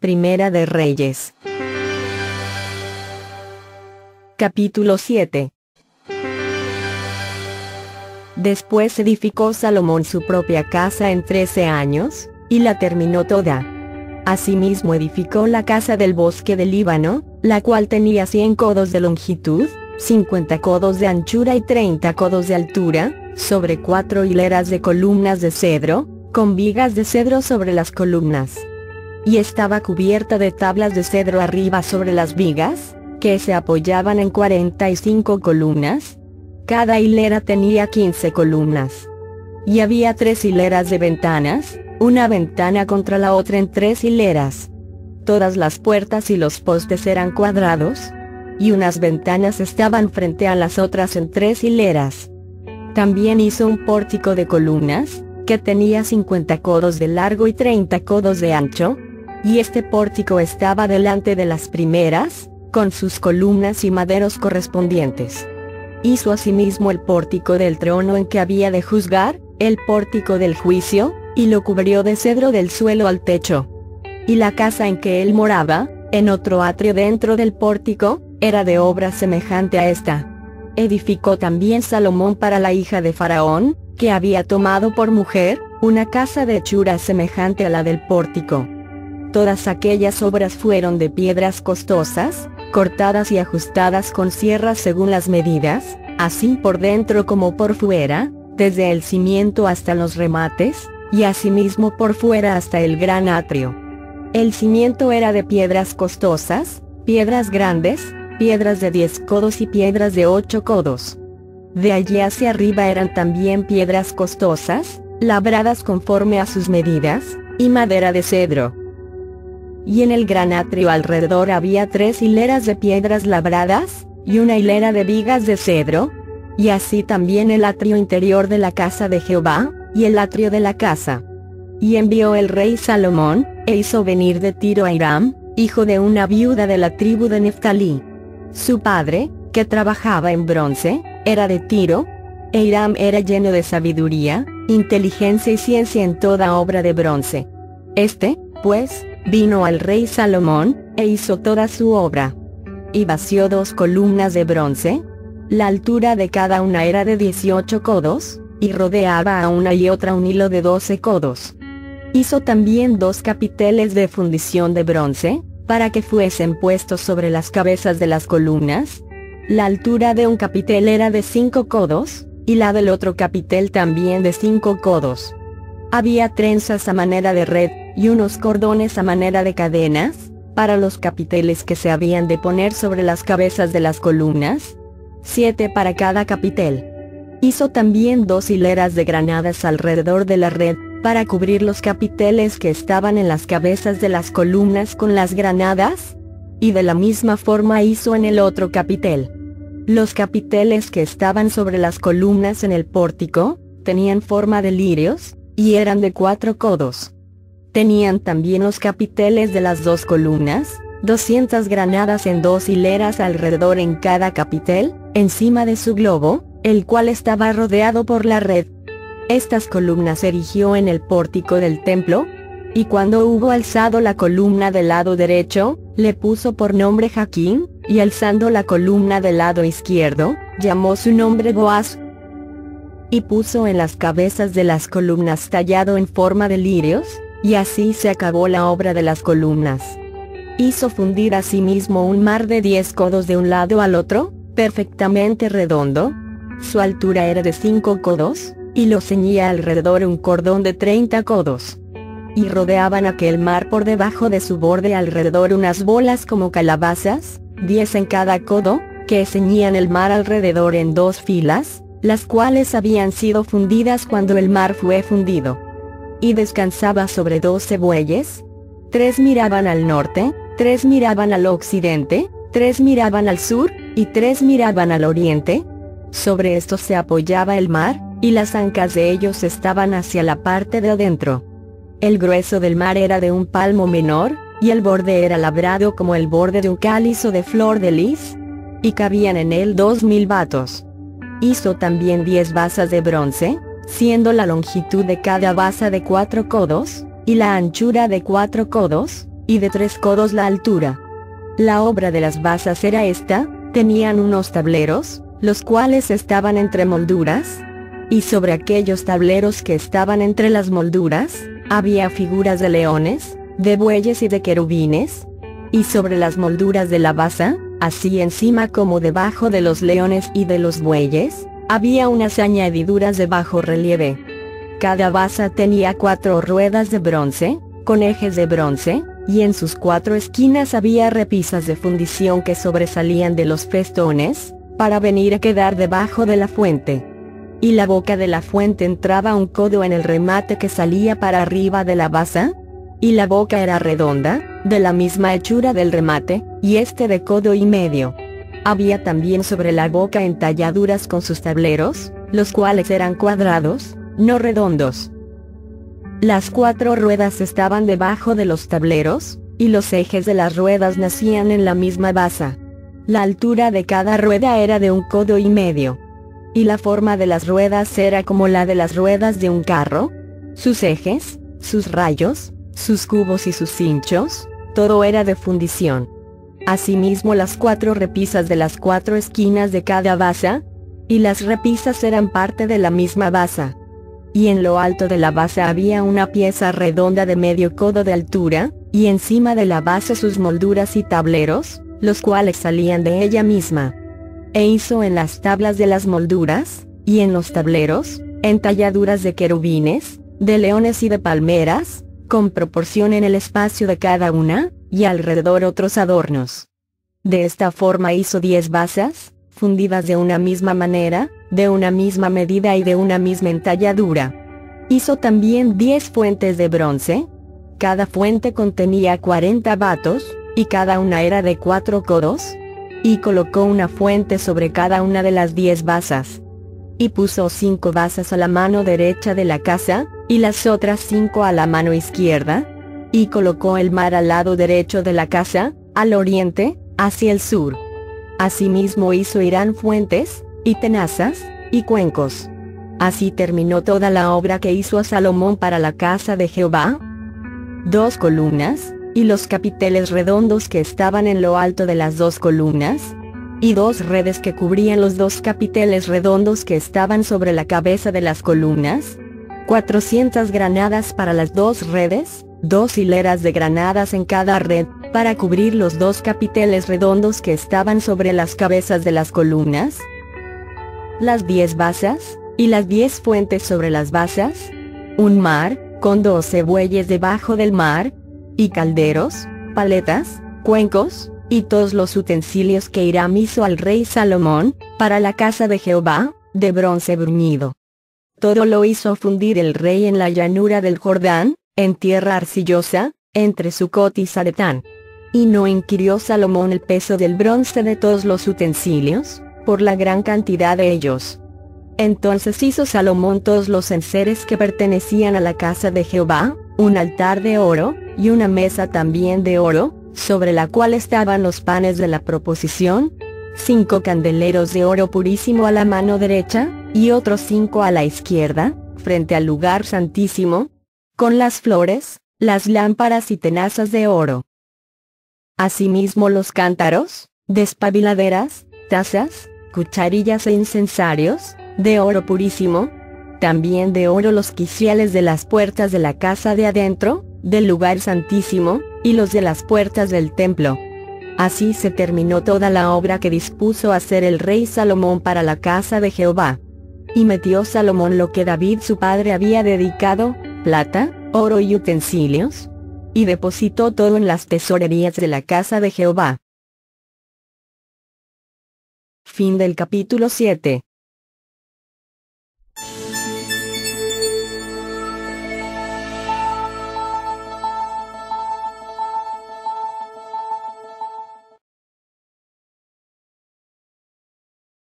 Primera de Reyes. Capítulo 7. Después edificó Salomón su propia casa en 13 años, y la terminó toda. Asimismo edificó la casa del bosque del Líbano, la cual tenía 100 codos de longitud, 50 codos de anchura y 30 codos de altura, sobre 4 hileras de columnas de cedro, con vigas de cedro sobre las columnas. Y estaba cubierta de tablas de cedro arriba sobre las vigas, que se apoyaban en 45 columnas. Cada hilera tenía 15 columnas. Y había 3 hileras de ventanas, una ventana contra la otra en 3 hileras. Todas las puertas y los postes eran cuadrados, y unas ventanas estaban frente a las otras en 3 hileras. También hizo un pórtico de columnas, que tenía 50 codos de largo y 30 codos de ancho, y este pórtico estaba delante de las primeras, con sus columnas y maderos correspondientes. Hizo asimismo el pórtico del trono en que había de juzgar, el pórtico del juicio, y lo cubrió de cedro del suelo al techo. Y la casa en que él moraba, en otro atrio dentro del pórtico, era de obra semejante a esta. Edificó también Salomón para la hija de Faraón, que había tomado por mujer, una casa de hechura semejante a la del pórtico. Todas aquellas obras fueron de piedras costosas, cortadas y ajustadas con sierras según las medidas, así por dentro como por fuera, desde el cimiento hasta los remates, y asimismo por fuera hasta el gran atrio. El cimiento era de piedras costosas, piedras grandes, piedras de 10 codos y piedras de 8 codos. De allí hacia arriba eran también piedras costosas, labradas conforme a sus medidas, y madera de cedro. Y en el gran atrio alrededor había 3 hileras de piedras labradas, y una hilera de vigas de cedro, y así también el atrio interior de la casa de Jehová, y el atrio de la casa. Y envió el rey Salomón, e hizo venir de Tiro a Hiram, hijo de una viuda de la tribu de Neftalí. Su padre, que trabajaba en bronce, era de Tiro, e Hiram era lleno de sabiduría, inteligencia y ciencia en toda obra de bronce. Pues, vino al rey Salomón, e hizo toda su obra. Y vació 2 columnas de bronce. La altura de cada una era de 18 codos, y rodeaba a una y otra un hilo de 12 codos. Hizo también 2 capiteles de fundición de bronce, para que fuesen puestos sobre las cabezas de las columnas. La altura de un capitel era de 5 codos, y la del otro capitel también de 5 codos. Había trenzas a manera de red, y unos cordones a manera de cadenas, para los capiteles que se habían de poner sobre las cabezas de las columnas, 7 para cada capitel. Hizo también 2 hileras de granadas alrededor de la red, para cubrir los capiteles que estaban en las cabezas de las columnas con las granadas, y de la misma forma hizo en el otro capitel. Los capiteles que estaban sobre las columnas en el pórtico, tenían forma de lirios, y eran de 4 codos. Tenían también los capiteles de las 2 columnas, 200 granadas en 2 hileras alrededor en cada capitel, encima de su globo, el cual estaba rodeado por la red. Estas columnas erigió en el pórtico del templo, y cuando hubo alzado la columna del lado derecho, le puso por nombre Jaquín, y alzando la columna del lado izquierdo, llamó su nombre Boaz. Y puso en las cabezas de las columnas tallado en forma de lirios, y así se acabó la obra de las columnas. Hizo fundir asimismo un mar de 10 codos de un lado al otro, perfectamente redondo. Su altura era de 5 codos, y lo ceñía alrededor un cordón de 30 codos. Y rodeaban aquel mar por debajo de su borde alrededor unas bolas como calabazas, 10 en cada codo, que ceñían el mar alrededor en 2 filas, las cuales habían sido fundidas cuando el mar fue fundido. Y descansaba sobre 12 bueyes. 3 miraban al norte, 3 miraban al occidente, 3 miraban al sur, y 3 miraban al oriente. Sobre estos se apoyaba el mar, y las ancas de ellos estaban hacia la parte de adentro. El grueso del mar era de un palmo menor, y el borde era labrado como el borde de un cáliz o de flor de lis, y cabían en él 2000 batos. Hizo también 10 basas de bronce, siendo la longitud de cada basa de 4 codos, y la anchura de 4 codos, y de 3 codos la altura. La obra de las basas era esta: tenían unos tableros, los cuales estaban entre molduras, y sobre aquellos tableros que estaban entre las molduras, había figuras de leones, de bueyes y de querubines, y sobre las molduras de la basa, así encima como debajo de los leones y de los bueyes, había unas añadiduras de bajo relieve. Cada basa tenía 4 ruedas de bronce, con ejes de bronce, y en sus 4 esquinas había repisas de fundición que sobresalían de los festones, para venir a quedar debajo de la fuente. Y la boca de la fuente entraba 1 codo en el remate que salía para arriba de la basa, y la boca era redonda, de la misma hechura del remate, y este de 1,5 codos. Había también sobre la boca entalladuras con sus tableros, los cuales eran cuadrados, no redondos. Las 4 ruedas estaban debajo de los tableros, y los ejes de las ruedas nacían en la misma basa. La altura de cada rueda era de 1,5 codos, y la forma de las ruedas era como la de las ruedas de un carro. Sus ejes, sus rayos, sus cubos y sus cinchos, todo era de fundición. Asimismo las 4 repisas de las 4 esquinas de cada basa, y las repisas eran parte de la misma basa. Y en lo alto de la basa había una pieza redonda de 1/2 codo de altura, y encima de la basa sus molduras y tableros, los cuales salían de ella misma. E hizo en las tablas de las molduras, y en los tableros, entalladuras de querubines, de leones y de palmeras, con proporción en el espacio de cada una, y alrededor otros adornos. De esta forma hizo 10 basas, fundidas de una misma manera, de una misma medida y de una misma entalladura. Hizo también 10 fuentes de bronce. Cada fuente contenía 40 batos, y cada una era de 4 codos. Y colocó una fuente sobre cada una de las 10 basas. Y puso 5 basas a la mano derecha de la casa, y las otras 5 a la mano izquierda. Y colocó el mar al lado derecho de la casa, al oriente, hacia el sur. Asimismo hizo Hirán fuentes, y tenazas, y cuencos. Así terminó toda la obra que hizo a Salomón para la casa de Jehová. 2 columnas, y los capiteles redondos que estaban en lo alto de las 2 columnas, y 2 redes que cubrían los 2 capiteles redondos que estaban sobre la cabeza de las columnas, 400 granadas para las 2 redes, 2 hileras de granadas en cada red, para cubrir los 2 capiteles redondos que estaban sobre las cabezas de las columnas, las 10 basas, y las 10 fuentes sobre las basas, un mar, con 12 bueyes debajo del mar, y calderos, paletas, cuencos, y todos los utensilios que Hiram hizo al rey Salomón, para la casa de Jehová, de bronce bruñido. Todo lo hizo fundir el rey en la llanura del Jordán, en tierra arcillosa, entre Sucot y Zaretán. Y no inquirió Salomón el peso del bronce de todos los utensilios, por la gran cantidad de ellos. Entonces hizo Salomón todos los enseres que pertenecían a la casa de Jehová, un altar de oro, y una mesa también de oro, sobre la cual estaban los panes de la proposición, 5 candeleros de oro purísimo a la mano derecha, y otros 5 a la izquierda, frente al lugar santísimo, con las flores, las lámparas y tenazas de oro. Asimismo los cántaros, despabiladeras, tazas, cucharillas e incensarios, de oro purísimo, también de oro los quiciales de las puertas de la casa de adentro, del lugar santísimo, y los de las puertas del templo. Así se terminó toda la obra que dispuso hacer el rey Salomón para la casa de Jehová. Y metió Salomón lo que David su padre había dedicado, plata, oro y utensilios, y depositó todo en las tesorerías de la casa de Jehová. Fin del capítulo 7.